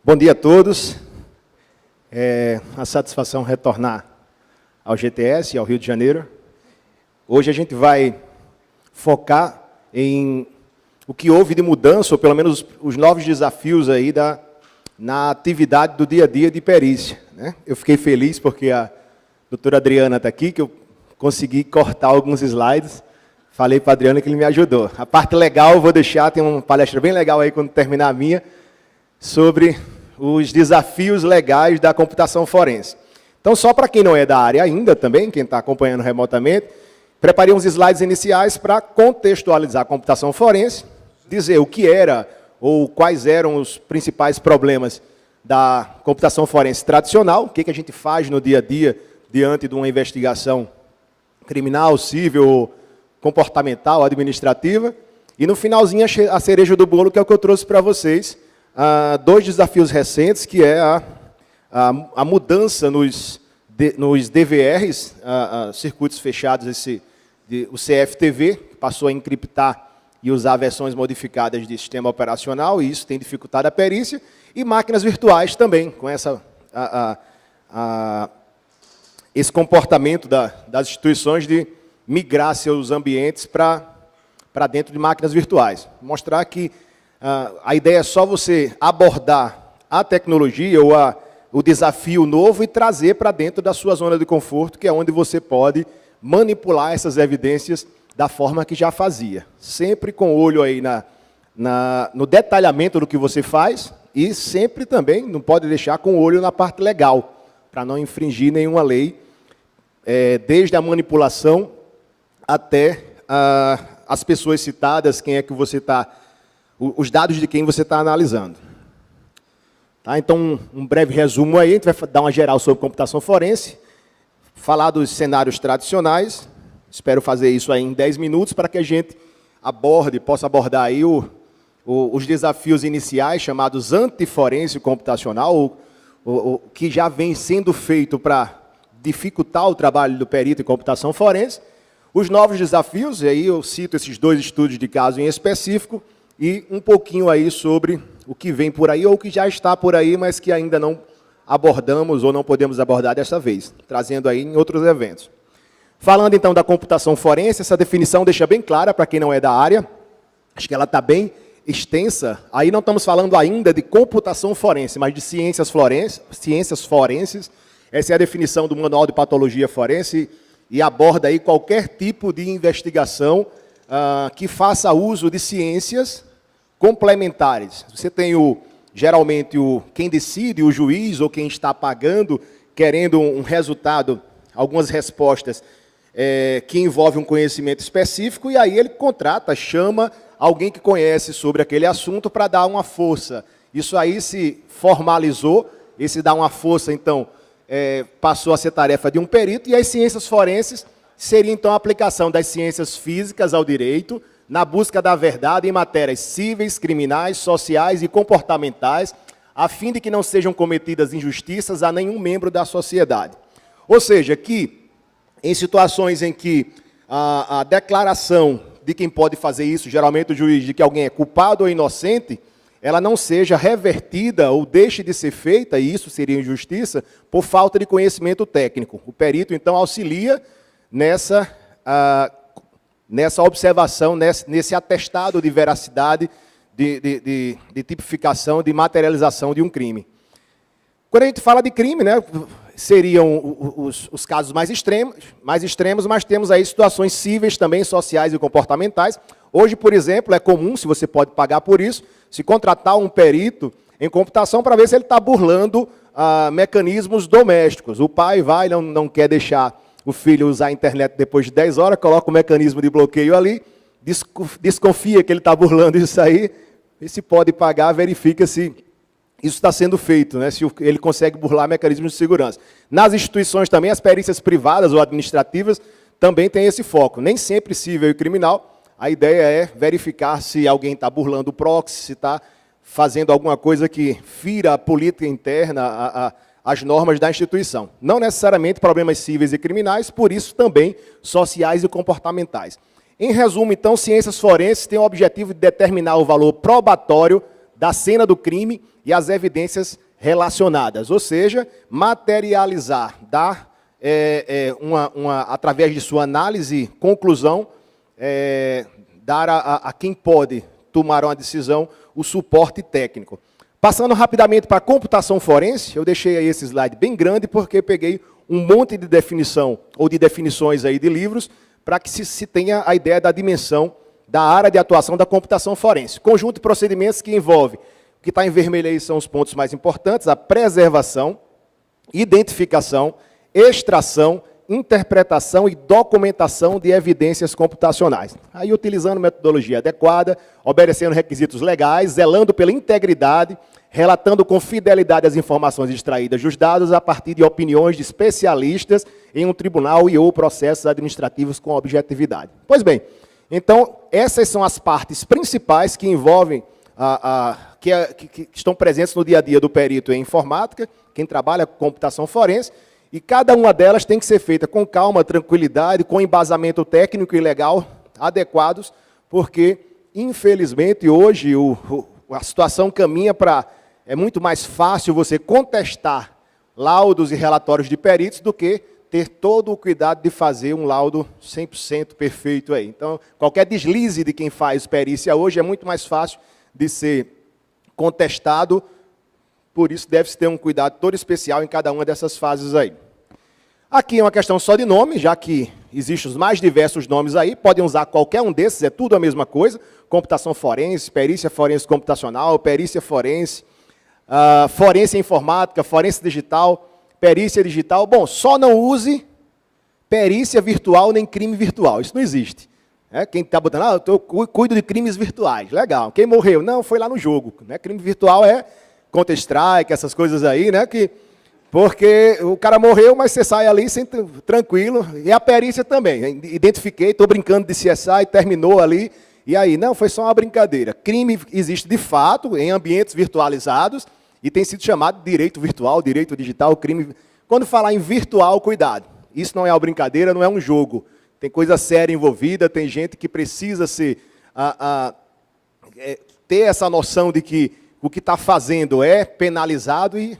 Bom dia a todos. É uma satisfação retornar ao GTS e ao Rio de Janeiro. Hoje a gente vai focar em o que houve de mudança, ou pelo menos os novos desafios aí na atividade do dia a dia de perícia, né? Eu fiquei feliz porque a doutora Adriana está aqui, que eu consegui cortar alguns slides. Falei para a Adriana que ele me ajudou. A parte legal eu vou deixar, tem uma palestra bem legal aí quando terminar a minha, sobre os desafios legais da computação forense. Então, só para quem não é da área ainda também, quem está acompanhando remotamente, preparei uns slides iniciais para contextualizar a computação forense, dizer o que era ou quais eram os principais problemas da computação forense tradicional, o que a gente faz no dia a dia diante de uma investigação criminal, civil, comportamental, administrativa, e no finalzinho a cereja do bolo, que é o que eu trouxe para vocês, dois desafios recentes, que é a mudança nos DVRs, circuitos fechados, o CFTV, que passou a encriptar e usar versões modificadas de sistema operacional, e isso tem dificultado a perícia, e máquinas virtuais também, com esse comportamento das instituições de migrar seus ambientes para dentro de máquinas virtuais. Mostrar que a ideia é só você abordar a tecnologia ou o desafio novo e trazer para dentro da sua zona de conforto, que é onde você pode manipular essas evidências da forma que já fazia. Sempre com olho aí no detalhamento do que você faz e sempre também não pode deixar com olho na parte legal, para não infringir nenhuma lei, desde a manipulação até as pessoas citadas, quem é que você está, os dados de quem você está analisando. Tá? Então, um breve resumo aí, a gente vai dar uma geral sobre computação forense, falar dos cenários tradicionais, espero fazer isso aí em 10 minutos, para que a gente possa abordar aí os desafios iniciais, chamados antiforense computacional, o que já vem sendo feito para dificultar o trabalho do perito em computação forense, os novos desafios, e aí eu cito esses dois estudos de caso em específico, e um pouquinho aí sobre o que vem por aí, ou o que já está por aí, mas que ainda não abordamos ou não podemos abordar dessa vez, trazendo aí em outros eventos. Falando então da computação forense, essa definição deixa bem clara para quem não é da área, acho que ela está bem extensa, aí não estamos falando ainda de computação forense, mas de ciências forenses, essa é a definição do Manual de Patologia Forense, e aborda aí qualquer tipo de investigação que faça uso de ciências complementares. Você tem geralmente quem decide, o juiz ou quem está pagando, querendo um resultado, algumas respostas que envolvem um conhecimento específico, e aí ele contrata, chama alguém que conhece sobre aquele assunto para dar uma força. Isso aí se formalizou, esse dar uma força, então, passou a ser tarefa de um perito, e as ciências forenses seria, então, a aplicação das ciências físicas ao direito, na busca da verdade em matérias cíveis, criminais, sociais e comportamentais, a fim de que não sejam cometidas injustiças a nenhum membro da sociedade. Ou seja, que em situações em que a declaração de quem pode fazer isso, geralmente o juiz, de que alguém é culpado ou inocente, ela não seja revertida ou deixe de ser feita, e isso seria injustiça, por falta de conhecimento técnico. O perito, então, auxilia nessa observação, nesse atestado de veracidade, de tipificação, de materialização de um crime. Quando a gente fala de crime, né, seriam os casos mais extremos, mas temos aí situações cíveis também, sociais e comportamentais. Hoje, por exemplo, é comum, se você pode pagar por isso, se contratar um perito em computação para ver se ele está burlando mecanismos domésticos. O pai vai, não quer deixar o filho usar a internet depois de 10 horas, coloca o mecanismo de bloqueio ali, desconfia que ele está burlando isso aí, e se pode pagar, verifica se isso está sendo feito, né? Se ele consegue burlar mecanismos de segurança. Nas instituições também, as perícias privadas ou administrativas também têm esse foco. Nem sempre civil e criminal, a ideia é verificar se alguém está burlando o proxy, se está fazendo alguma coisa que fira a política interna, as normas da instituição. Não necessariamente problemas cíveis e criminais, por isso também sociais e comportamentais. Em resumo, então, ciências forenses têm o objetivo de determinar o valor probatório da cena do crime e as evidências relacionadas, ou seja, materializar, dar através de sua análise, conclusão, dar a quem pode tomar uma decisão o suporte técnico. Passando rapidamente para a computação forense, eu deixei aí esse slide bem grande porque peguei um monte de definição ou de definições aí de livros para que se tenha a ideia da dimensão da área de atuação da computação forense. Conjunto de procedimentos que envolve, o que está em vermelho aí são os pontos mais importantes, a preservação, identificação, extração, interpretação e documentação de evidências computacionais. Aí, utilizando metodologia adequada, obedecendo requisitos legais, zelando pela integridade, relatando com fidelidade as informações extraídas dos dados a partir de opiniões de especialistas em um tribunal e ou processos administrativos com objetividade. Pois bem, então, essas são as partes principais que envolvem, que estão presentes no dia a dia do perito em informática, quem trabalha com computação forense, e cada uma delas tem que ser feita com calma, tranquilidade, com embasamento técnico e legal adequados, porque, infelizmente, hoje a situação caminha para... É muito mais fácil você contestar laudos e relatórios de peritos do que ter todo o cuidado de fazer um laudo 100% perfeito aí. Então, qualquer deslize de quem faz perícia hoje é muito mais fácil de ser contestado. Por isso, deve-se ter um cuidado todo especial em cada uma dessas fases aí. Aqui é uma questão só de nome, já que existem os mais diversos nomes aí, podem usar qualquer um desses, é tudo a mesma coisa. Computação forense, perícia forense computacional, perícia forense, forense informática, forense digital, perícia digital. Bom, só não use perícia virtual nem crime virtual, isso não existe. Quem está botando, eu cuido de crimes virtuais, legal. Quem morreu? Não, foi lá no jogo. Crime virtual é Counter-Strike, essas coisas aí, porque o cara morreu, mas você sai ali tranquilo. E a perícia também. Identifiquei, estou brincando de CSI, terminou ali. E aí, não, foi só uma brincadeira. Crime existe de fato em ambientes virtualizados e tem sido chamado de direito virtual, direito digital, crime. Quando falar em virtual, cuidado. Isso não é uma brincadeira, não é um jogo. Tem coisa séria envolvida, tem gente que precisa ter essa noção de que o que está fazendo é penalizado e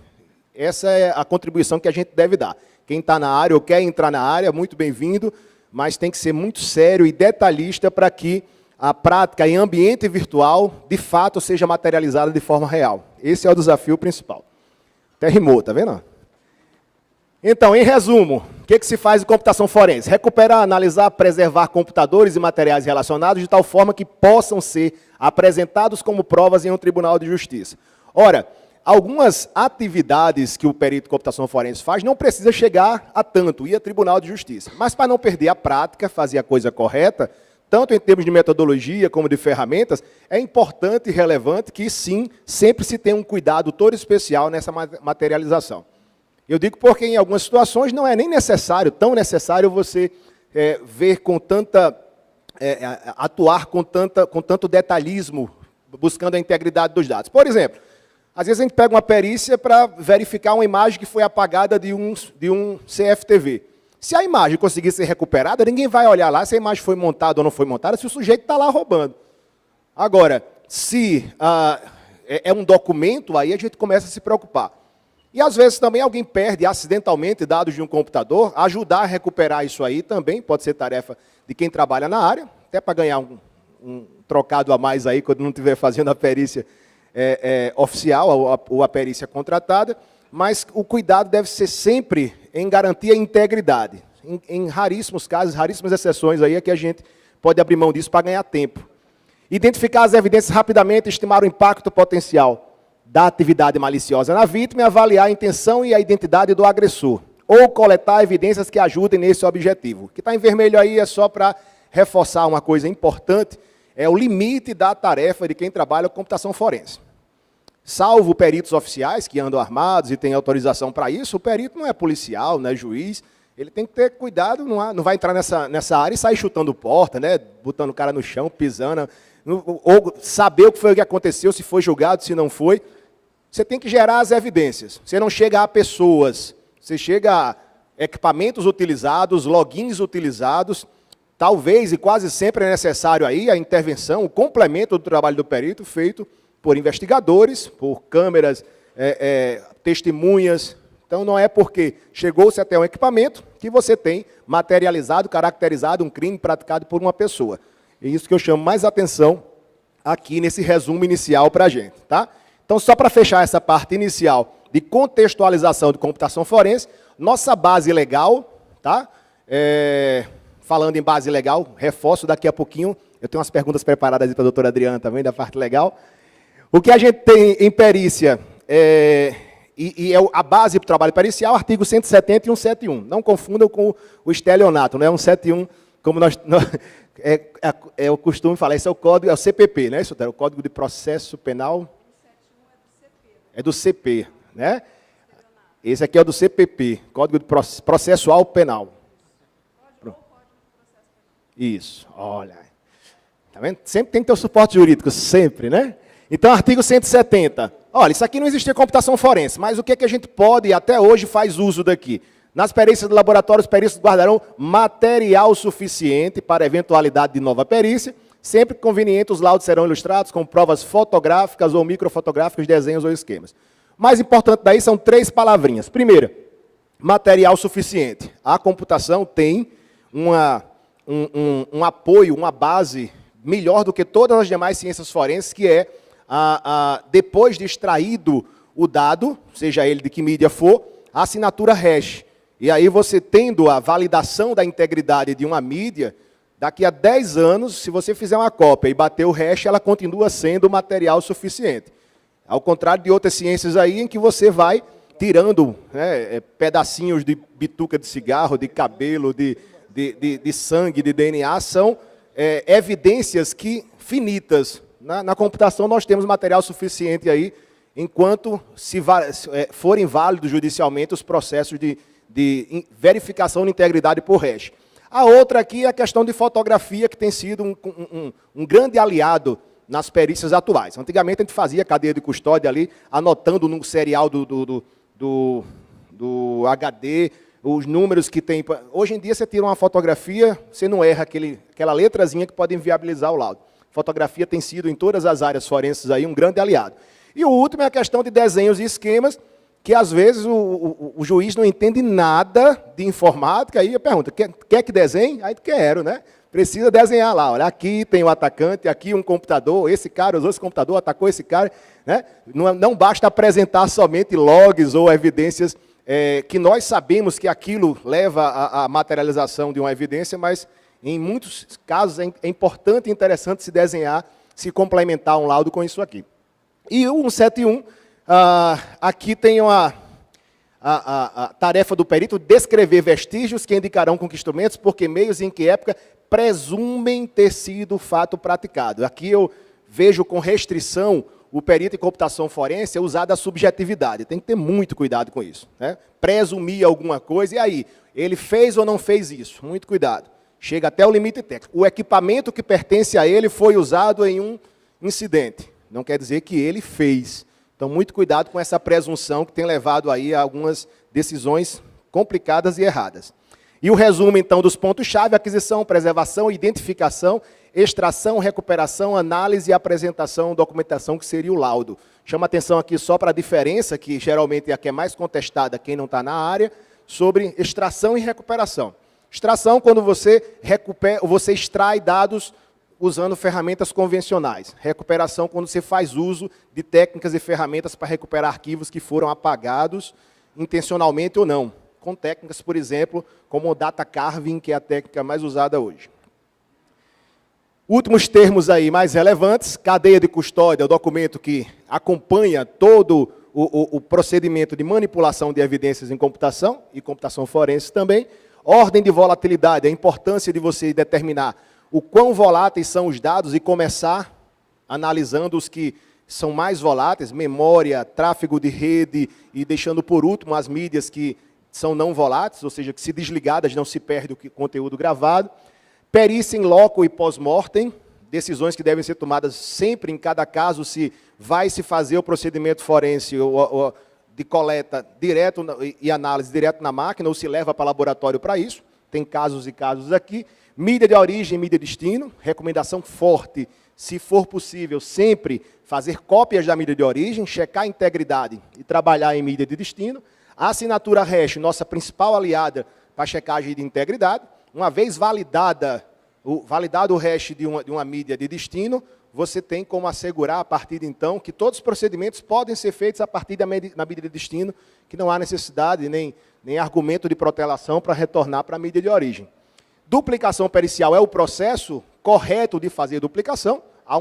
essa é a contribuição que a gente deve dar. Quem está na área ou quer entrar na área, muito bem-vindo, mas tem que ser muito sério e detalhista para que a prática em ambiente virtual, de fato, seja materializada de forma real. Esse é o desafio principal. Até rimou, tá vendo? Então, em resumo, o que se faz em computação forense? Recuperar, analisar, preservar computadores e materiais relacionados de tal forma que possam ser apresentados como provas em um tribunal de justiça. Ora, algumas atividades que o perito de computação forense faz não precisa chegar a tanto, ir a tribunal de justiça. Mas para não perder a prática, fazer a coisa correta, tanto em termos de metodologia como de ferramentas, é importante e relevante que, sim, sempre se tenha um cuidado todo especial nessa materialização. Eu digo porque, em algumas situações, não é nem necessário, tão necessário você ver com tanta... atuar com tanto detalhismo, buscando a integridade dos dados. Por exemplo, às vezes a gente pega uma perícia para verificar uma imagem que foi apagada de um CFTV. Se a imagem conseguir ser recuperada, ninguém vai olhar lá se a imagem foi montada ou não foi montada, se o sujeito está lá roubando. Agora, se é um documento, aí a gente começa a se preocupar. E, às vezes, também alguém perde acidentalmente dados de um computador. Ajudar a recuperar isso aí também pode ser tarefa de quem trabalha na área, até para ganhar um trocado a mais aí, quando não estiver fazendo a perícia oficial ou a perícia contratada. Mas o cuidado deve ser sempre em garantir a integridade. Em raríssimos casos, raríssimas exceções aí, é que a gente pode abrir mão disso para ganhar tempo. Identificar as evidências rapidamente, estimar o impacto potencial da atividade maliciosa na vítima e avaliar a intenção e a identidade do agressor. Ou coletar evidências que ajudem nesse objetivo. O que está em vermelho aí é só para reforçar uma coisa importante, é o limite da tarefa de quem trabalha com computação forense. Salvo peritos oficiais que andam armados e têm autorização para isso, o perito não é policial, não é juiz, ele tem que ter cuidado, não vai entrar nessa área e sair chutando porta, botando o cara no chão, pisando, ou saber o que foi que aconteceu, se foi julgado, se não foi. Você tem que gerar as evidências. Você não chega a pessoas, você chega a equipamentos utilizados, logins utilizados. Talvez, e quase sempre é necessário aí, a intervenção, o complemento do trabalho do perito feito por investigadores, por câmeras, testemunhas. Então, não é porque chegou-se até um equipamento que você tem materializado, caracterizado um crime praticado por uma pessoa. É isso que eu chamo mais atenção aqui nesse resumo inicial para a gente. Tá? Então, só para fechar essa parte inicial de contextualização de computação forense, nossa base legal, tá? Falando em base legal, reforço daqui a pouquinho, eu tenho umas perguntas preparadas para a doutora Adriana também, da parte legal. O que a gente tem em perícia, e é a base para o trabalho pericial, artigo 170 e 171. Não confundam com o estelionato, não é 171, como é o costume falar, esse é o código, é o CPP, né? Isso é o Código de Processo Penal. 171 é do CP, né? Esse aqui é o do CPP, Código de Processual Penal. Isso, olha. Tá vendo? Sempre tem que ter o suporte jurídico, sempre, né? Então, artigo 170. Olha, isso aqui não existia computação forense, mas o que, é que a gente pode e até hoje faz uso daqui? Nas perícias do laboratório, os peritos guardarão material suficiente para eventualidade de nova perícia. Sempre que conveniente, os laudos serão ilustrados com provas fotográficas ou microfotográficas, desenhos ou esquemas. O mais importante daí são 3 palavrinhas. Primeira, material suficiente. A computação tem um apoio, uma base melhor do que todas as demais ciências forenses, que é, depois de extraído o dado, seja ele de que mídia for, a assinatura hash. E aí você tendo a validação da integridade de uma mídia, daqui a 10 anos, se você fizer uma cópia e bater o hash, ela continua sendo material suficiente. Ao contrário de outras ciências aí, em que você vai tirando pedacinhos de bituca de cigarro, de cabelo, de sangue, de DNA, são evidências que finitas. Na computação nós temos material suficiente aí, enquanto forem válidos judicialmente os processos de verificação de integridade por hash. A outra aqui é a questão de fotografia, que tem sido um grande aliado nas perícias atuais. Antigamente a gente fazia cadeia de custódia ali, anotando no serial do HD, os números que tem. Hoje em dia você tira uma fotografia, você não erra aquela letrazinha que pode inviabilizar o laudo. Fotografia tem sido, em todas as áreas forenses, aí, um grande aliado. E o último é a questão de desenhos e esquemas, que às vezes o juiz não entende nada de informática, aí pergunta, quer que desenhe? Aí quero, né? Precisa desenhar lá, olha, aqui tem o atacante, aqui um computador, esse cara usou esse computador, atacou esse cara, né? Não basta apresentar somente logs ou evidências que nós sabemos que aquilo leva à materialização de uma evidência, mas em muitos casos é importante e interessante se desenhar, se complementar um laudo com isso aqui. E o 171, aqui tem a tarefa do perito descrever vestígios que indicarão conquistamentos por que meios e em que época presumem ter sido o fato praticado. Aqui eu vejo com restrição o perito em computação forense usar a subjetividade. Tem que ter muito cuidado com isso, né? Presumir alguma coisa, e aí? Ele fez ou não fez isso? Muito cuidado. Chega até o limite técnico. O equipamento que pertence a ele foi usado em um incidente. Não quer dizer que ele fez. Então, muito cuidado com essa presunção que tem levado aí a algumas decisões complicadas e erradas. E o resumo, então, dos pontos-chave: aquisição, preservação, identificação, extração, recuperação, análise e apresentação, documentação, que seria o laudo. Chama atenção aqui só para a diferença, que geralmente é a que é mais contestada, quem não está na área, sobre extração e recuperação. Extração, quando você extrai dados usando ferramentas convencionais. Recuperação, quando você faz uso de técnicas e ferramentas para recuperar arquivos que foram apagados, intencionalmente ou não. Com técnicas, por exemplo, como o data carving, que é a técnica mais usada hoje. Últimos termos aí mais relevantes: cadeia de custódia, o documento que acompanha todo o procedimento de manipulação de evidências em computação, e computação forense também. Ordem de volatilidade, a importância de você determinar o quão voláteis são os dados e começar analisando os que são mais voláteis, memória, tráfego de rede, e deixando por último as mídias que são não voláteis, ou seja, que se desligadas não se perde o conteúdo gravado. Perícia em loco e pós-mortem, decisões que devem ser tomadas sempre em cada caso, se vai se fazer o procedimento forense de coleta direto e análise direto na máquina, ou se leva para laboratório para isso. Tem casos e casos aqui. Mídia de origem, mídia de destino, recomendação forte, se for possível, sempre fazer cópias da mídia de origem, checar a integridade e trabalhar em mídia de destino. A assinatura hash, nossa principal aliada para checagem de integridade. Uma vez validado o hash de uma mídia de destino, você tem como assegurar, a partir de então, que todos os procedimentos podem ser feitos a partir da mídia de destino, que não há necessidade nem argumento de protelação para retornar para a mídia de origem. Duplicação pericial é o processo correto de fazer duplicação. Há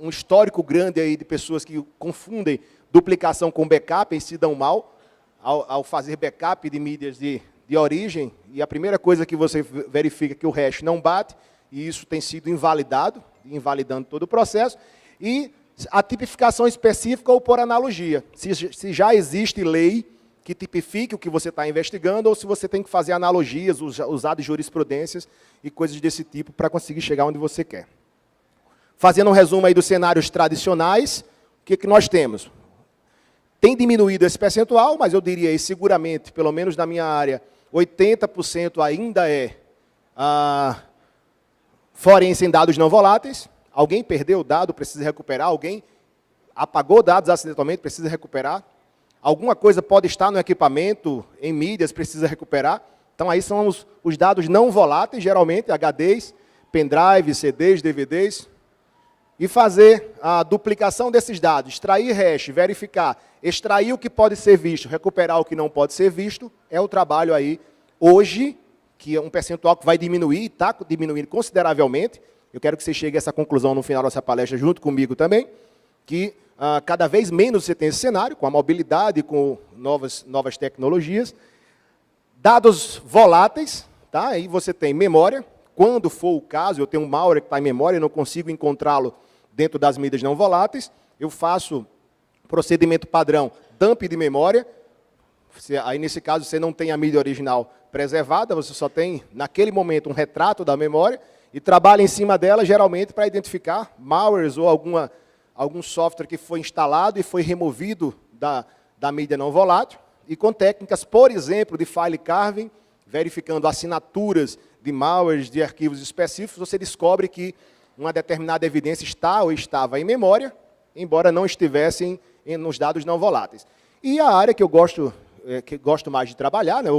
um histórico grande aí de pessoas que confundem duplicação com backup e se dão mal ao fazer backup de mídias de origem. E a primeira coisa que você verifica é que o hash não bate, e isso tem sido invalidado, invalidando todo o processo. E a tipificação específica ou por analogia. Se já existe lei que tipifique o que você está investigando, ou se você tem que fazer analogias, usar de jurisprudências e coisas desse tipo para conseguir chegar onde você quer. Fazendo um resumo aí dos cenários tradicionais, o que nós temos? Tem diminuído esse percentual, mas eu diria aí, seguramente, pelo menos na minha área, 80% ainda é forense em dados não voláteis. Alguém perdeu o dado, precisa recuperar. Alguém apagou dados acidentalmente, precisa recuperar. Alguma coisa pode estar no equipamento, em mídias, precisa recuperar. Então, aí são os dados não voláteis, geralmente, HDs, pendrives, CDs, DVDs. E fazer a duplicação desses dados, extrair hash, verificar, extrair o que pode ser visto, recuperar o que não pode ser visto, é o trabalho aí, hoje, que é um percentual que vai diminuir, está diminuindo consideravelmente. Eu quero que você chegue a essa conclusão no final dessa palestra, junto comigo também, que cada vez menos você tem esse cenário, com a mobilidade, com novas tecnologias. Dados voláteis, tá? Aí você tem memória. Quando for o caso, eu tenho um malware que está em memória e não consigo encontrá-lo dentro das mídias não voláteis, eu faço procedimento padrão, dump de memória. Aí, nesse caso, você não tem a mídia original preservada, você só tem, naquele momento, um retrato da memória e trabalha em cima dela, geralmente, para identificar malwares ou algum software que foi instalado e foi removido da mídia não volátil. E com técnicas, por exemplo, de file carving, verificando assinaturas de malwares, de arquivos específicos, você descobre que uma determinada evidência está ou estava em memória, embora não estivesse nos dados não voláteis. E a área que eu gosto mais de trabalhar, né,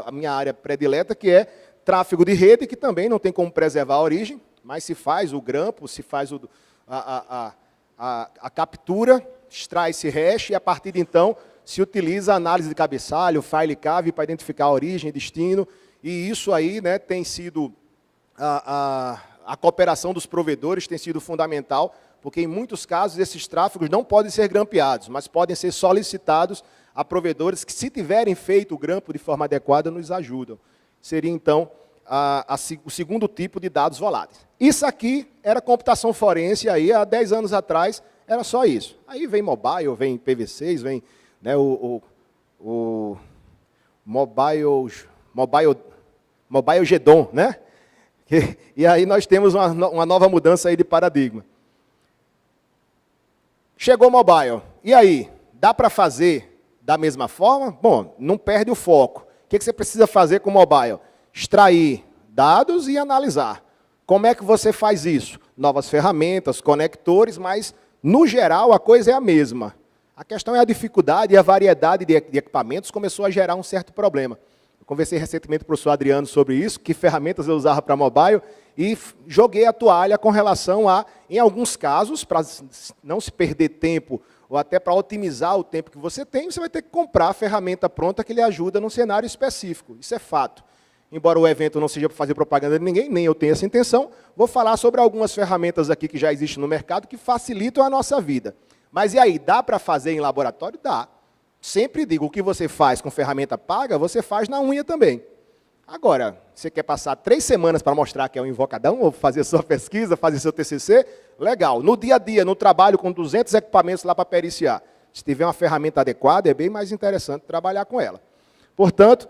a minha área predileta, que é tráfego de rede, que também não tem como preservar a origem, mas se faz o grampo, se faz a captura, extrai esse hash e, a partir de então, se utiliza a análise de cabeçalho, file carve, para identificar a origem, destino, e isso aí, né, tem sido a cooperação dos provedores tem sido fundamental, porque em muitos casos esses tráfegos não podem ser grampeados, mas podem ser solicitados a provedores que, se tiverem feito o grampo de forma adequada, nos ajudam. Seria, então, o segundo tipo de dados voláteis. Isso aqui era computação forense, aí há 10 anos atrás era só isso. Aí vem mobile, vem PV6, vem, né, o mobile GEDON, né? E aí nós temos uma nova mudança aí de paradigma. Chegou o mobile. E aí, dá para fazer da mesma forma? Bom, não perde o foco. O que você precisa fazer com o mobile? Extrair dados e analisar. Como é que você faz isso? Novas ferramentas, conectores, mas, no geral, a coisa é a mesma. A questão é a dificuldade e a variedade de equipamentos começou a gerar um certo problema. Eu conversei recentemente com o professor Adriano sobre isso, que ferramentas eu usava para mobile, e joguei a toalha com relação a, em alguns casos, para não se perder tempo, ou até para otimizar o tempo que você tem, você vai ter que comprar a ferramenta pronta que lhe ajuda num cenário específico. Isso é fato. Embora o evento não seja para fazer propaganda de ninguém, nem eu tenho essa intenção, vou falar sobre algumas ferramentas aqui que já existem no mercado que facilitam a nossa vida. Mas e aí, dá para fazer em laboratório? Dá. Sempre digo, o que você faz com ferramenta paga, você faz na unha também. Agora, você quer passar 3 semanas para mostrar que é um invocadão, ou fazer sua pesquisa, fazer seu TCC? Legal. No dia a dia, no trabalho, com 200 equipamentos lá para periciar, se tiver uma ferramenta adequada, é bem mais interessante trabalhar com ela. Portanto,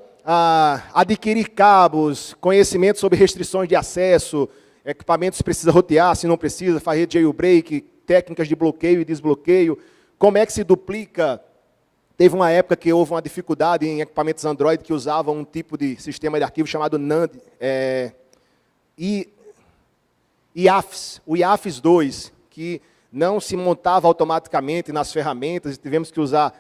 adquirir cabos, conhecimento sobre restrições de acesso, equipamentos precisa rotear, se não precisa, fazer jailbreak, técnicas de bloqueio e desbloqueio, como é que se duplica. Teve uma época que houve uma dificuldade em equipamentos Android que usavam um tipo de sistema de arquivo chamado NAND, IAFs, o IAFs 2, que não se montava automaticamente nas ferramentas, e tivemos que usar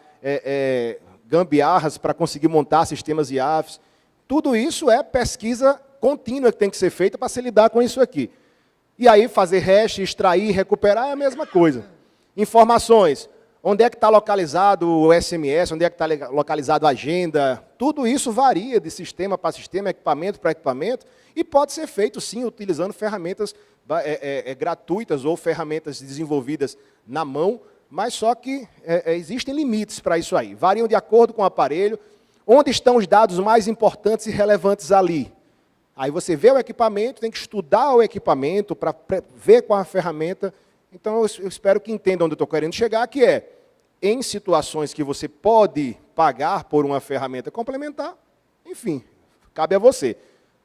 gambiarras para conseguir montar sistemas IAFs. Tudo isso é pesquisa contínua que tem que ser feita para se lidar com isso aqui. E aí fazer hash, extrair, recuperar é a mesma coisa. Informações, onde é que está localizado o SMS, onde é que está localizado a agenda, tudo isso varia de sistema para sistema, equipamento para equipamento, e pode ser feito, sim, utilizando ferramentas gratuitas ou ferramentas desenvolvidas na mão, mas só que existem limites para isso aí. Variam de acordo com o aparelho. Onde estão os dados mais importantes e relevantes ali? Aí você vê o equipamento, tem que estudar o equipamento para ver qual a ferramenta. Então, eu espero que entendam onde eu estou querendo chegar, que é, em situações que você pode pagar por uma ferramenta complementar, enfim, cabe a você.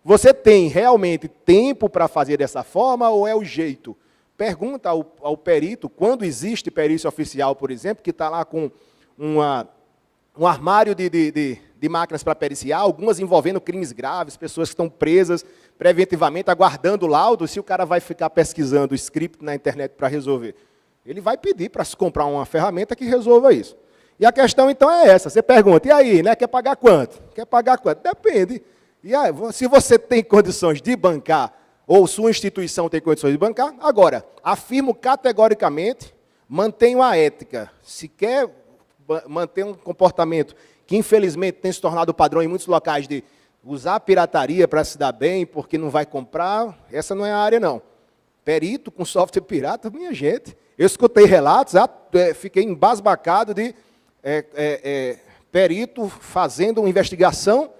Você tem realmente tempo para fazer dessa forma ou é o jeito? Pergunta ao perito, quando existe perícia oficial, por exemplo, que está lá com um armário de máquinas para periciar, algumas envolvendo crimes graves, pessoas que estão presas preventivamente, aguardando o laudo, se o cara vai ficar pesquisando o script na internet para resolver. Ele vai pedir para se comprar uma ferramenta que resolva isso. E a questão, então, é essa. Você pergunta, e aí, né, quer pagar quanto? Quer pagar quanto? Depende. E aí, se você tem condições de bancar, ou sua instituição tem condições de bancar, agora, afirmo categoricamente, mantenho a ética. Se quer manter um comportamento que, infelizmente, tem se tornado padrão em muitos locais de usar pirataria para se dar bem, porque não vai comprar, essa não é a área, não. Perito com software pirata, minha gente. Eu escutei relatos, fiquei embasbacado de perito fazendo uma investigação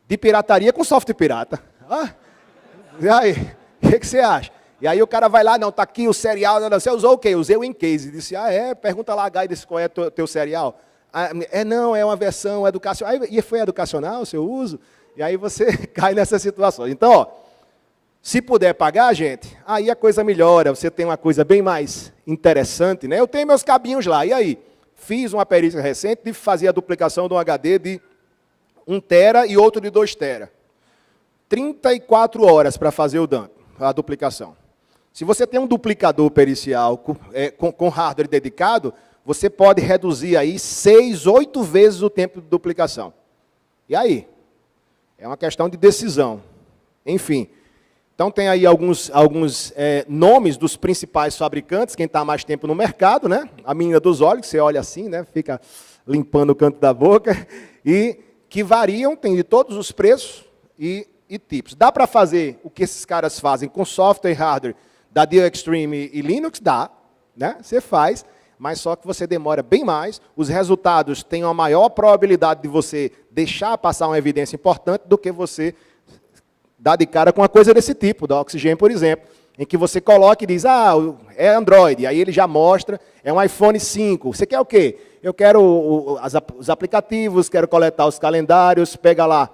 de pirataria com software pirata. E aí, o que você acha? E aí o cara vai lá, não, está aqui o serial, não, você usou o quê? Usei o Encase. Disse, pergunta lá, Guides, qual é o teu serial? Não, é uma versão educacional. E foi educacional o seu uso? E aí você cai nessa situação. Então, ó, se puder pagar, gente, aí a coisa melhora, você tem uma coisa bem mais interessante, né? Eu tenho meus cabinhos lá, e aí? Fiz uma perícia recente de fazer a duplicação de um HD de 1 tera e outro de 2 tera. 34 horas para fazer a duplicação. Se você tem um duplicador pericial com hardware dedicado, você pode reduzir aí 6, 8 vezes o tempo de duplicação. E aí? É uma questão de decisão. Enfim. Então, tem aí alguns nomes dos principais fabricantes, quem está há mais tempo no mercado, né? A menina dos olhos, que você olha assim, né? Fica limpando o canto da boca, e que variam, tem de todos os preços e tipos. Dá para fazer o que esses caras fazem com software e hardware da Dell Extreme e Linux? Dá, né? Você faz, mas só que você demora bem mais, os resultados têm uma maior probabilidade de você deixar passar uma evidência importante do que você dar de cara com uma coisa desse tipo, da Oxygen, por exemplo, em que você coloca e diz, é Android, aí ele já mostra, é um iPhone 5, você quer o quê? Eu quero os aplicativos, quero coletar os calendários, pega lá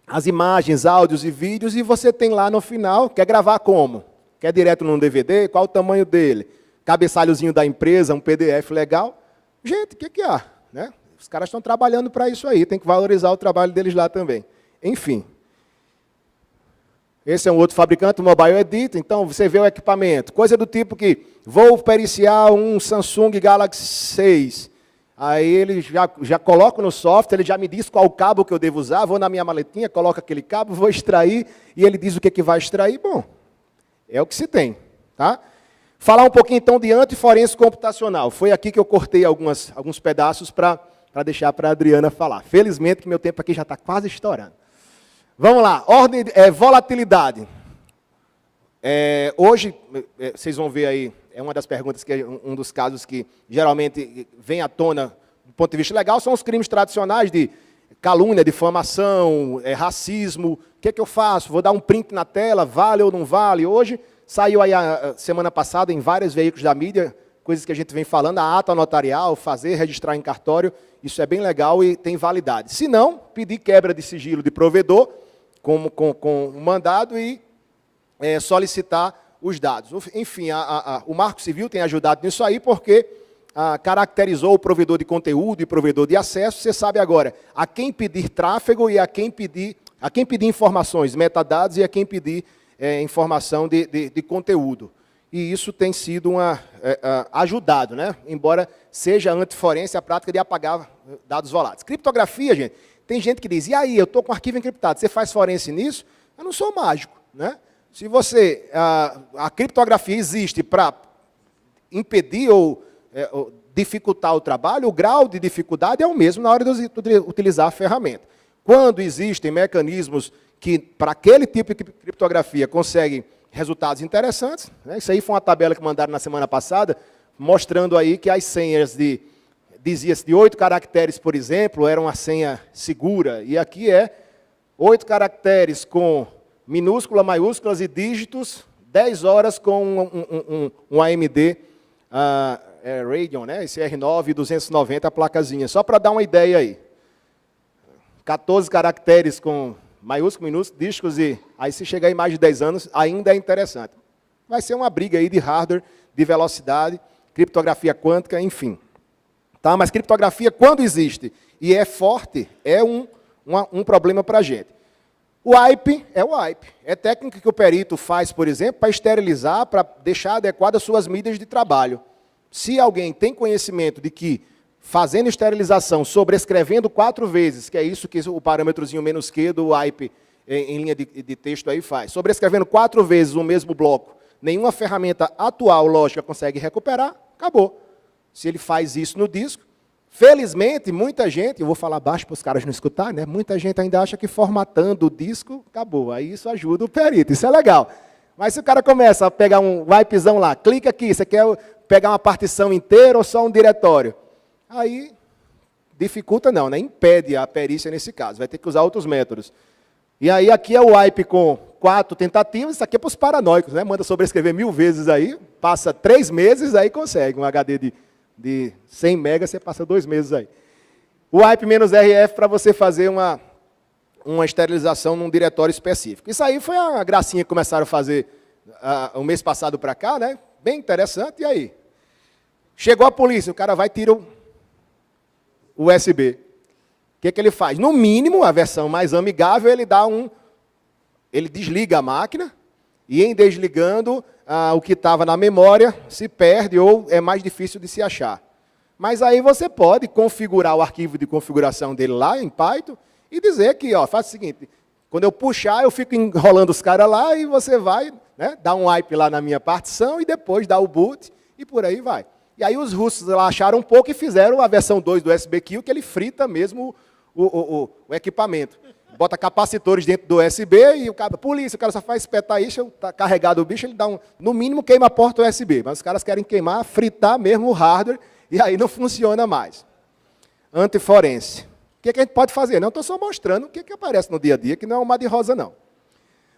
as imagens, áudios e vídeos, e você tem lá no final, quer gravar como? Quer direto num DVD? Qual o tamanho dele? Cabeçalhozinho da empresa, um PDF legal? Gente, o que há? Né? Os caras estão trabalhando para isso aí, tem que valorizar o trabalho deles lá também. Enfim. Esse é um outro fabricante, o Mobile Edit, então você vê o equipamento. Coisa do tipo que, vou periciar um Samsung Galaxy 6. Aí ele já coloca no software, ele já me diz qual cabo que eu devo usar, vou na minha maletinha, coloco aquele cabo, vou extrair, e ele diz o que vai extrair. Bom, é o que se tem. Tá? Falar um pouquinho então de antiforense computacional. Foi aqui que eu cortei alguns pedaços para deixar para a Adriana falar. Felizmente que meu tempo aqui já está quase estourando. Vamos lá, volatilidade. Hoje, vocês vão ver aí, é uma das perguntas, um dos casos que geralmente vem à tona do ponto de vista legal, são os crimes tradicionais de calúnia, difamação, racismo. O que é que eu faço? Vou dar um print na tela, vale ou não vale? Hoje, saiu aí a semana passada em vários veículos da mídia, coisas que a gente vem falando, a ata notarial, fazer, registrar em cartório, isso é bem legal e tem validade. Se não, pedir quebra de sigilo de provedor, com um mandado e solicitar os dados. Enfim, o Marco Civil tem ajudado nisso aí, porque caracterizou o provedor de conteúdo e provedor de acesso. Você sabe agora a quem pedir tráfego e a quem pedir informações, metadados, e a quem pedir informação de conteúdo. E isso tem sido ajudado, né? Embora seja antiforense a prática de apagar dados voláteis. Criptografia, gente, tem gente que diz, e aí, eu estou com arquivo encriptado, você faz forense nisso? Eu não sou mágico, né? Se você, a criptografia existe para impedir ou dificultar o trabalho, o grau de dificuldade é o mesmo na hora de utilizar a ferramenta. Quando existem mecanismos que, para aquele tipo de criptografia, conseguem resultados interessantes, né? Isso aí foi uma tabela que mandaram na semana passada, mostrando aí que as senhas dizia-se de 8 caracteres, por exemplo, era uma senha segura, e aqui é 8 caracteres com minúscula, maiúsculas e dígitos, 10 horas com um AMD Radeon, né? Esse R9 290, a placazinha, só para dar uma ideia aí. 14 caracteres com maiúsculo, minúsculo, dígitos, e aí se chegar em mais de 10 anos, ainda é interessante. Vai ser uma briga aí de hardware, de velocidade, criptografia quântica, enfim. Tá? Mas criptografia, quando existe e é forte, é um problema para a gente. O wipe é o wipe. É técnica que o perito faz, por exemplo, para esterilizar, para deixar adequadas suas mídias de trabalho. Se alguém tem conhecimento de que, fazendo esterilização, sobrescrevendo 4 vezes, que é isso que o parâmetrozinho menos Q do wipe em linha de texto aí faz, sobrescrevendo 4 vezes o mesmo bloco, nenhuma ferramenta atual, lógica, consegue recuperar, acabou. Se ele faz isso no disco, felizmente, muita gente, eu vou falar baixo para os caras não escutarem, né? Muita gente ainda acha que formatando o disco, acabou. Aí isso ajuda o perito, isso é legal. Mas se o cara começa a pegar um wipezão lá, clica aqui, você quer pegar uma partição inteira ou só um diretório? Aí, dificulta não, né? Impede a perícia nesse caso, vai ter que usar outros métodos. E aí, aqui é o wipe com 4 tentativas, isso aqui é para os paranoicos, né? Manda sobrescrever 1000 vezes aí, passa 3 meses, aí consegue um HD de 100 megas, você passa 2 meses aí. O wipe-RF para você fazer uma esterilização num diretório específico. Isso aí foi a gracinha que começaram a fazer o mês passado para cá, né? Bem interessante, e aí? Chegou a polícia, o cara vai e tira o USB. O que ele faz? No mínimo, a versão mais amigável, ele desliga a máquina, e em desligando, o que estava na memória se perde ou é mais difícil de se achar. Mas aí você pode configurar o arquivo de configuração dele lá em Python e dizer que, faz o seguinte, quando eu puxar, eu fico enrolando os caras lá e você vai, né, dar um wipe lá na minha partição e depois dá o boot e por aí vai. E aí os russos lá acharam um pouco e fizeram a versão 2 do USB-Kill, que ele frita mesmo o equipamento. Bota capacitores dentro do USB e o cara, polícia, o cara só faz espetar isso, está carregado o bicho, ele dá no mínimo queima a porta USB, mas os caras querem queimar, fritar mesmo o hardware, e aí não funciona mais. Antiforense. O que a gente pode fazer? Não, estou só mostrando o que aparece no dia a dia, que não é um mar de rosa, não.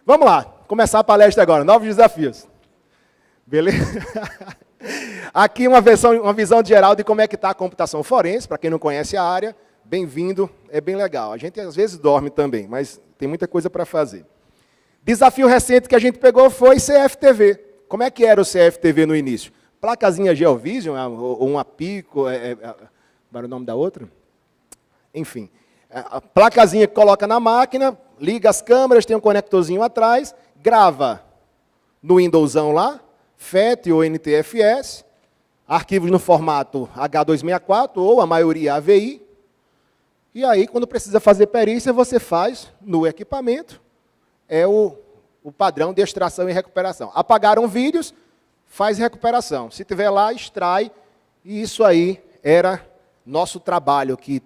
Vamos lá, começar a palestra agora, novos desafios. Beleza? Aqui uma visão geral de como é que está a computação forense, para quem não conhece a área. Bem-vindo, é bem legal. A gente às vezes dorme também, mas tem muita coisa para fazer. Desafio recente que a gente pegou foi CFTV. Como é que era o CFTV no início? Placazinha Geovision, ou uma Pico, qual era o nome da outra? Enfim, a placazinha que coloca na máquina, liga as câmeras, tem um conectorzinho atrás, grava no Windowsão lá, FAT ou NTFS, arquivos no formato H264 ou a maioria AVI. E aí, quando precisa fazer perícia, você faz no equipamento, é o padrão de extração e recuperação. Apagaram vídeos, faz recuperação. Se tiver lá, extrai, e isso aí era nosso trabalho que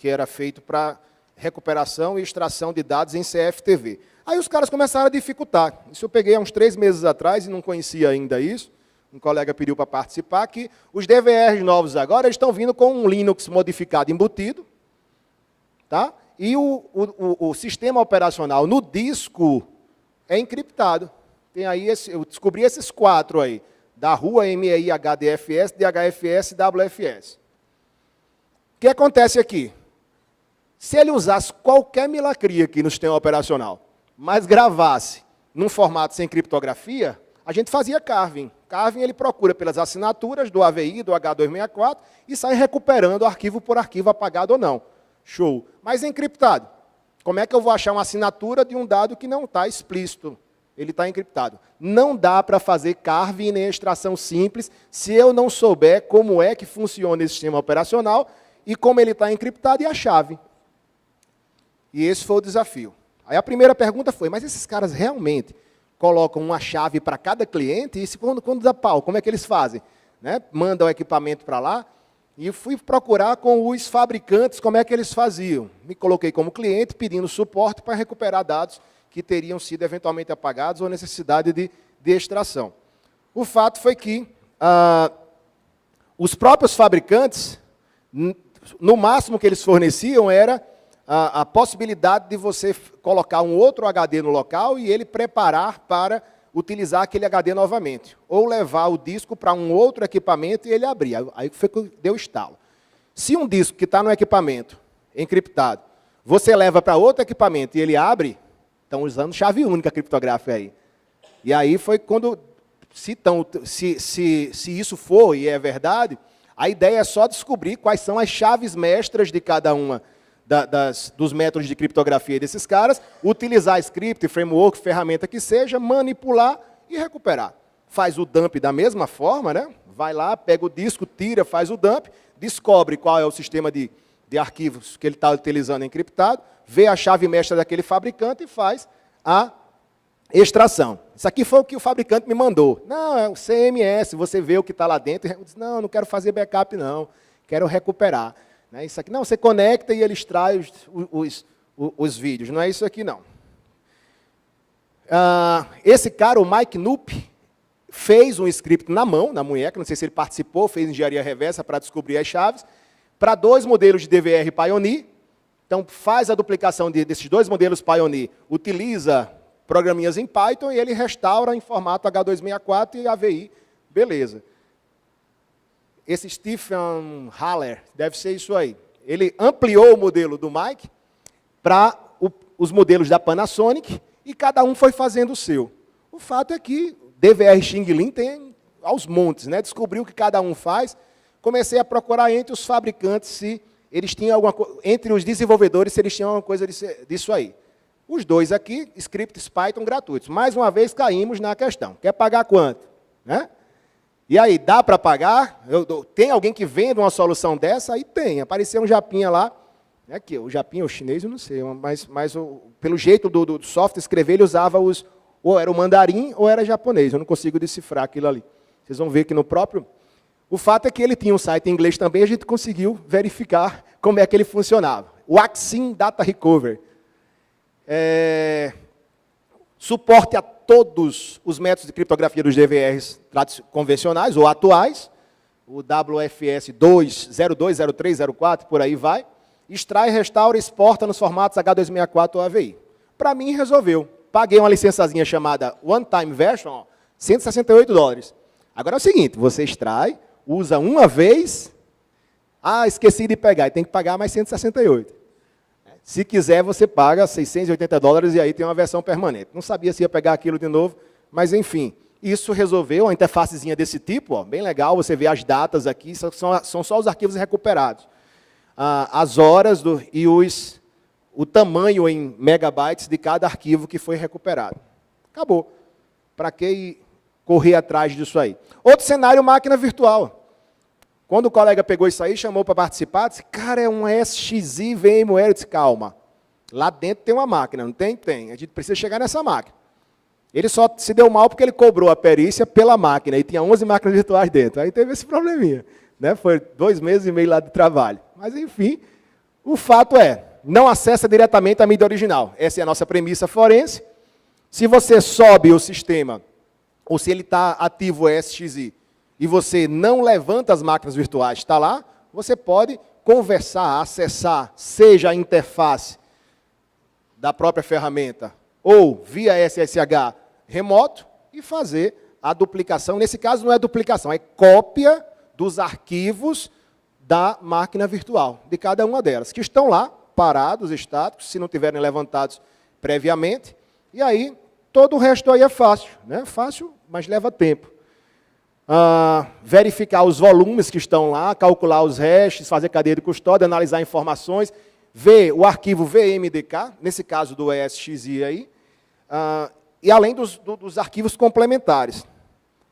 era feito para recuperação e extração de dados em CFTV. Aí os caras começaram a dificultar. Isso eu peguei há uns 3 meses atrás e não conhecia ainda isso. Um colega pediu para participar, que os DVRs novos agora estão vindo com um Linux modificado embutido, tá? E o sistema operacional no disco é encriptado. Tem aí eu descobri esses 4 aí, da rua MEI, HDFS, DHFS e WFS. O que acontece aqui? Se ele usasse qualquer milacria aqui no sistema operacional, mas gravasse num formato sem criptografia, a gente fazia carving. Carving ele procura pelas assinaturas do AVI, do H264, e sai recuperando arquivo por arquivo, apagado ou não. Show. Mas encriptado. Como é que eu vou achar uma assinatura de um dado que não está explícito? ele está encriptado. Não dá para fazer carve nem extração simples se eu não souber como é que funciona esse sistema operacional e como ele está encriptado e a chave. E esse foi o desafio. Aí a primeira pergunta foi, mas esses caras realmente colocam uma chave para cada cliente? E quando dá pau, como é que eles fazem? Né? Mandam o equipamento para lá? E fui procurar com os fabricantes como é que eles faziam. Me coloquei como cliente, pedindo suporte para recuperar dados que teriam sido eventualmente apagados ou necessidade de extração. O fato foi que os próprios fabricantes, no máximo que eles forneciam era a possibilidade de você colocar um outro HD no local e ele preparar para utilizar aquele HD novamente. Ou levar o disco para um outro equipamento e ele abrir. Aí foi que deu estalo. Se um disco que está no equipamento, encriptado, você leva para outro equipamento e ele abre, estão usando chave única criptográfica aí. E aí foi quando, se isso for e é verdade, a ideia é só descobrir quais são as chaves mestras de cada uma dos métodos de criptografia desses caras, utilizar script, framework, ferramenta que seja, manipular e recuperar. Faz o dump da mesma forma, né? Vai lá, pega o disco, tira, faz o dump, descobre qual é o sistema de arquivos que ele está utilizando encriptado, vê a chave mestra daquele fabricante e faz a extração. Isso aqui foi o que o fabricante me mandou. Não, é o CMS, você vê o que está lá dentro. Eu disse, não quero fazer backup não, quero recuperar. Isso aqui, não, você conecta e ele extrai os vídeos. Não é isso aqui, não. Esse cara, o Mike Knoop, fez um script na mão, na munheca, não sei se ele participou, fez engenharia reversa para descobrir as chaves, para 2 modelos de DVR Pioneer. Então, faz a duplicação desses 2 modelos Pioneer, utiliza programinhas em Python e ele restaura em formato H264 e AVI. Beleza. Esse Stephen Haller, deve ser isso aí. Ele ampliou o modelo do Mike para os modelos da Panasonic e cada um foi fazendo o seu. O fato é que DVR Xing Ling tem aos montes, né? Descobriu o que cada um faz. Comecei a procurar entre os fabricantes se eles tinham alguma coisa, entre os desenvolvedores se eles tinham alguma coisa disso aí. Os 2 aqui, scripts Python gratuitos. Mais uma vez caímos na questão. Quer pagar quanto? Né? E aí, dá para pagar? Tem alguém que vende uma solução dessa? Aí tem. Apareceu um japinha lá. Aqui, o japinha, o chinês, eu não sei. Mas pelo jeito do software escrever, ele usava ou era o mandarim ou era japonês. Eu não consigo decifrar aquilo ali. Vocês vão ver que no próprio... O fato é que ele tinha um site em inglês também, a gente conseguiu verificar como é que ele funcionava. O Axin Data Recovery. Suporte a todos os métodos de criptografia dos DVRs convencionais ou atuais, o WFS 2, 02, 03, 04, por aí vai, extrai, restaura, exporta nos formatos H264 ou AVI. Para mim, resolveu. Paguei uma licençazinha chamada One Time Version, $168. Agora é o seguinte, você extrai, usa uma vez, esqueci de pegar, e tem que pagar mais 168. Se quiser, você paga $680 e aí tem uma versão permanente. Não sabia se ia pegar aquilo de novo, mas enfim. Isso resolveu, uma interfacezinha desse tipo, ó, bem legal, você vê as datas aqui, são só os arquivos recuperados. As horas e o tamanho em megabytes de cada arquivo que foi recuperado. Acabou. Para que correr atrás disso aí? Outro cenário, máquina virtual. Quando o colega pegou isso aí, chamou para participar, disse, cara, é um SXI VMware. Eu disse, calma, lá dentro tem uma máquina, não tem? Tem. A gente precisa chegar nessa máquina. Ele só se deu mal porque ele cobrou a perícia pela máquina, e tinha 11 máquinas virtuais dentro. Aí teve esse probleminha. Né? Foi 2 meses e meio lá de trabalho. Mas, enfim, o fato é, não acessa diretamente a mídia original. Essa é a nossa premissa forense. Se você sobe o sistema, ou se ele está ativo o SXI, e você não levanta as máquinas virtuais, está lá, você pode conversar, acessar, seja a interface da própria ferramenta, ou via SSH remoto, e fazer a duplicação. Nesse caso, não é duplicação, é cópia dos arquivos da máquina virtual, de cada uma delas, que estão lá, parados, estáticos, se não tiverem levantados previamente, e aí todo o resto aí é fácil, né? Fácil, mas leva tempo. Verificar os volumes que estão lá, calcular os hashes, fazer cadeia de custódia, analisar informações, ver o arquivo VMDK, nesse caso do ESXi aí, e além dos arquivos complementares.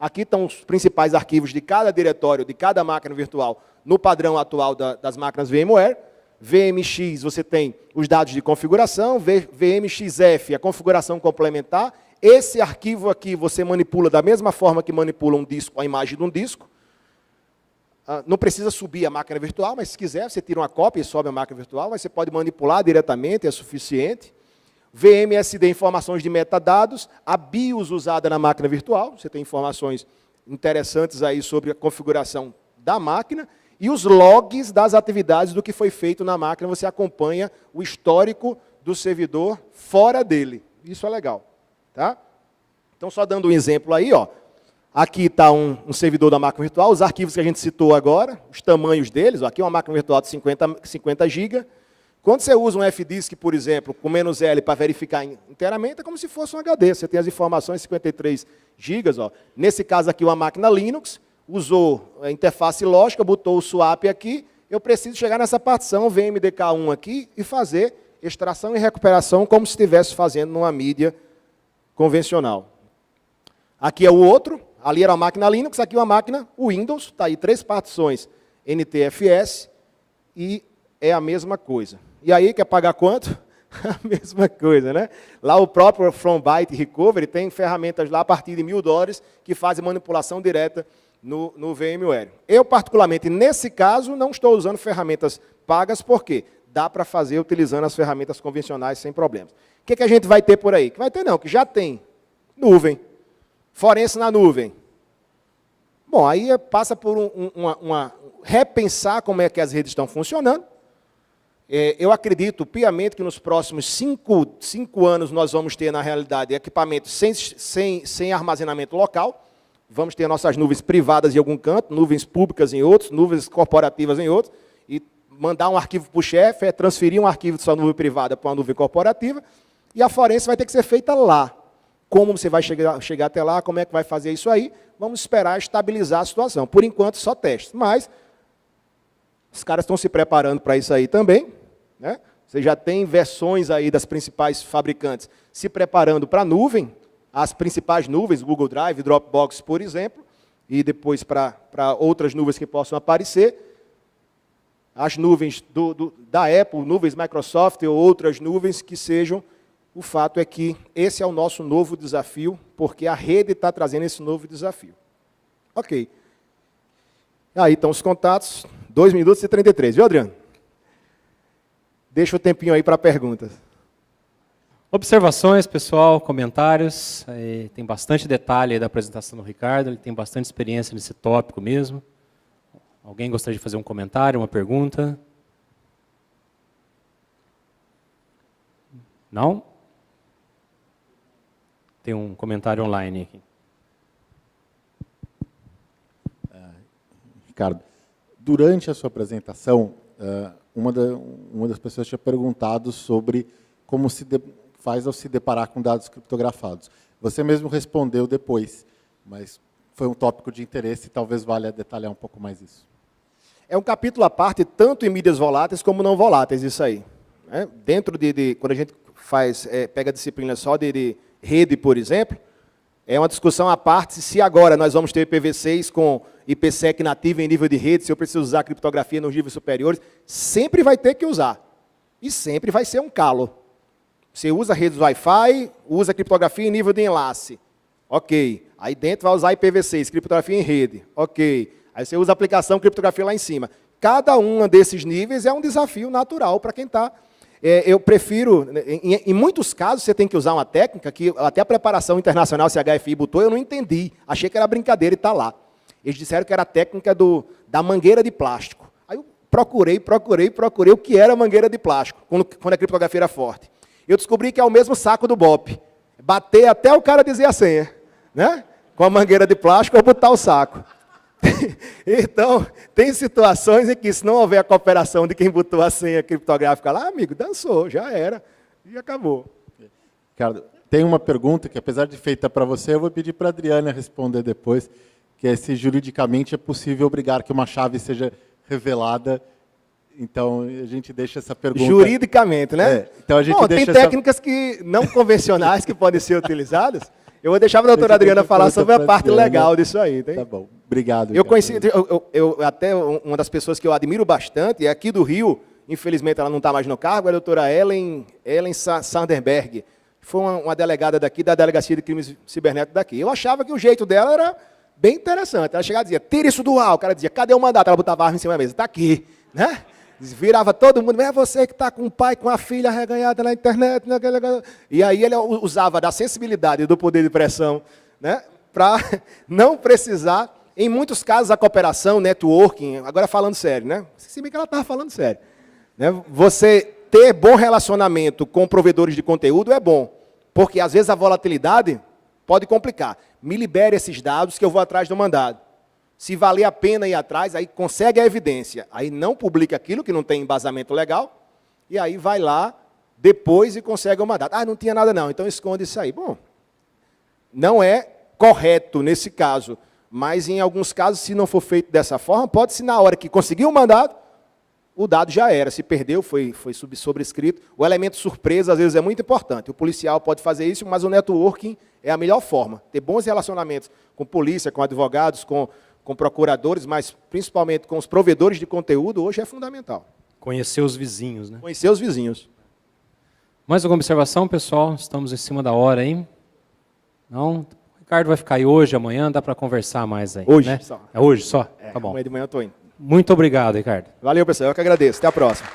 Aqui estão os principais arquivos de cada diretório, de cada máquina virtual, no padrão atual das máquinas VMware. VMX, você tem os dados de configuração, VMXF, a configuração complementar. Esse arquivo aqui você manipula da mesma forma que manipula um disco, a imagem de um disco. Não precisa subir a máquina virtual, mas se quiser, você tira uma cópia e sobe a máquina virtual, mas você pode manipular diretamente, é suficiente. VMSD, informações de metadados, a BIOS usada na máquina virtual, você tem informações interessantes aí sobre a configuração da máquina, e os logs das atividades do que foi feito na máquina, você acompanha o histórico do servidor fora dele. Isso é legal. Tá? Então, só dando um exemplo aí, ó, aqui está um servidor da máquina virtual, os arquivos que a gente citou agora, os tamanhos deles, ó, aqui é uma máquina virtual de 50 GB. Quando você usa um FDisk, por exemplo, com "-L para verificar inteiramente, é como se fosse um HD. Você tem as informações 53 GB. Nesse caso aqui, uma máquina Linux, usou a interface lógica, botou o swap aqui, eu preciso chegar nessa partição VMDK1 aqui e fazer extração e recuperação como se estivesse fazendo numa mídia convencional. Aqui é o outro, ali era uma máquina Linux, aqui é uma máquina Windows, está aí 3 partições NTFS e é a mesma coisa. E aí, quer pagar quanto? A mesma coisa, né? Lá o próprio From Byte Recovery tem ferramentas lá a partir de $1.000 que fazem manipulação direta no VMware. Eu, particularmente, nesse caso, não estou usando ferramentas pagas, porque dá para fazer utilizando as ferramentas convencionais sem problemas. O que a gente vai ter por aí? Que vai ter não, que já tem nuvem, forense na nuvem. Bom, aí passa por repensar como é que as redes estão funcionando. Eu acredito piamente que nos próximos 5 anos nós vamos ter, na realidade, equipamentos sem armazenamento local. Vamos ter nossas nuvens privadas em algum canto, nuvens públicas em outros, nuvens corporativas em outros, e mandar um arquivo para o chefe, transferir um arquivo de sua nuvem privada para uma nuvem corporativa, e a forense vai ter que ser feita lá. Como você vai chegar até lá, como é que vai fazer isso aí? Vamos esperar estabilizar a situação. Por enquanto, só testes. Mas os caras estão se preparando para isso aí também, né? Você já tem versões aí das principais fabricantes se preparando para a nuvem, as principais nuvens, Google Drive, Dropbox, por exemplo, e depois para outras nuvens que possam aparecer. As nuvens da Apple, nuvens Microsoft ou outras nuvens que sejam. O fato é que esse é o nosso novo desafio, porque a rede está trazendo esse novo desafio. Ok. Aí estão os contatos, 2 minutos e 33, viu, Adriano? Deixa o tempinho aí para perguntas. Observações, pessoal, comentários. Tem bastante detalhe aí da apresentação do Ricardo, ele tem bastante experiência nesse tópico mesmo. Alguém gostaria de fazer um comentário, uma pergunta? Não? Tem um comentário online aqui. Ricardo, durante a sua apresentação, uma das pessoas tinha perguntado sobre como se faz ao se deparar com dados criptografados. Você mesmo respondeu depois, mas foi um tópico de interesse e talvez valha detalhar um pouco mais isso. É um capítulo à parte, tanto em mídias voláteis como não voláteis, isso aí. Né? Dentro quando a gente pega a disciplina só de rede, por exemplo, é uma discussão à parte se agora nós vamos ter IPv6 com IPsec nativo em nível de rede, se eu preciso usar criptografia nos níveis superiores, sempre vai ter que usar. E sempre vai ser um calo. Você usa redes Wi-Fi, usa criptografia em nível de enlace. Ok. Aí dentro vai usar IPv6, criptografia em rede. Ok. Aí você usa a aplicação criptografia lá em cima. Cada um desses níveis é um desafio natural para quem está. Eu prefiro, em muitos casos, você tem que usar uma técnica que até a preparação internacional, se a HFI botou, eu não entendi. Achei que era brincadeira e está lá. Eles disseram que era a técnica da mangueira de plástico. Aí eu procurei o que era mangueira de plástico, quando a criptografia era forte. Eu descobri que é o mesmo saco do BOP. Bater até o cara dizer a senha, né? Com a mangueira de plástico ou botar o saco. Então, tem situações em que, se não houver a cooperação de quem botou a senha criptográfica lá, amigo, dançou, já era, e acabou. Ricardo, tem uma pergunta que, apesar de feita para você, eu vou pedir para a Adriana responder depois, que é se juridicamente é possível obrigar que uma chave seja revelada Então, a gente deixa essa pergunta... Juridicamente, né? Então a gente Bom, deixa tem técnicas que não convencionais que podem ser utilizadas. Eu vou deixar a doutora Adriana falar sobre a parte legal disso aí. Tá? Tá bom, obrigado. Eu conheci, até uma das pessoas que eu admiro bastante, é aqui do Rio, infelizmente ela não está mais no cargo, é a doutora Ellen Sanderberg. Foi uma delegada daqui, da Delegacia de Crimes Cibernéticos daqui. Eu achava que o jeito dela era bem interessante. Ela chegava e dizia, tira isso do ar. O cara dizia, cadê o mandato? Ela botava a arma em cima da mesa, está aqui. Né? Virava todo mundo, é você que está com o pai, com a filha reganhada na internet. E aí ele usava da sensibilidade do poder de pressão, né, para não precisar, em muitos casos, a cooperação, networking, agora falando sério, né? Se bem que ela estava falando sério. Né? Você ter bom relacionamento com provedores de conteúdo é bom, porque às vezes a volatilidade pode complicar. Me libere esses dados que eu vou atrás do mandado. Se valer a pena ir atrás, aí consegue a evidência. Aí não publica aquilo que não tem embasamento legal, e aí vai lá depois e consegue o mandato. Ah, não tinha nada não, então esconde isso aí. Bom, não é correto nesse caso, mas em alguns casos, se não for feito dessa forma, pode-se na hora que conseguir o mandado, o dado já era. Se perdeu, foi sobrescrito. O elemento surpresa, às vezes, é muito importante. O policial pode fazer isso, mas o networking é a melhor forma. Ter bons relacionamentos com polícia, com advogados, com procuradores, mas principalmente com os provedores de conteúdo, hoje é fundamental. Conhecer os vizinhos, né? Conhecer os vizinhos. Mais alguma observação, pessoal? Estamos em cima da hora, hein? Não? O Ricardo vai ficar aí hoje, amanhã, dá para conversar mais aí. Hoje né? só. É hoje só? É, tá bom. amanhã de manhã eu estou indo. Muito obrigado, Ricardo. Valeu, pessoal. Eu que agradeço. Até a próxima.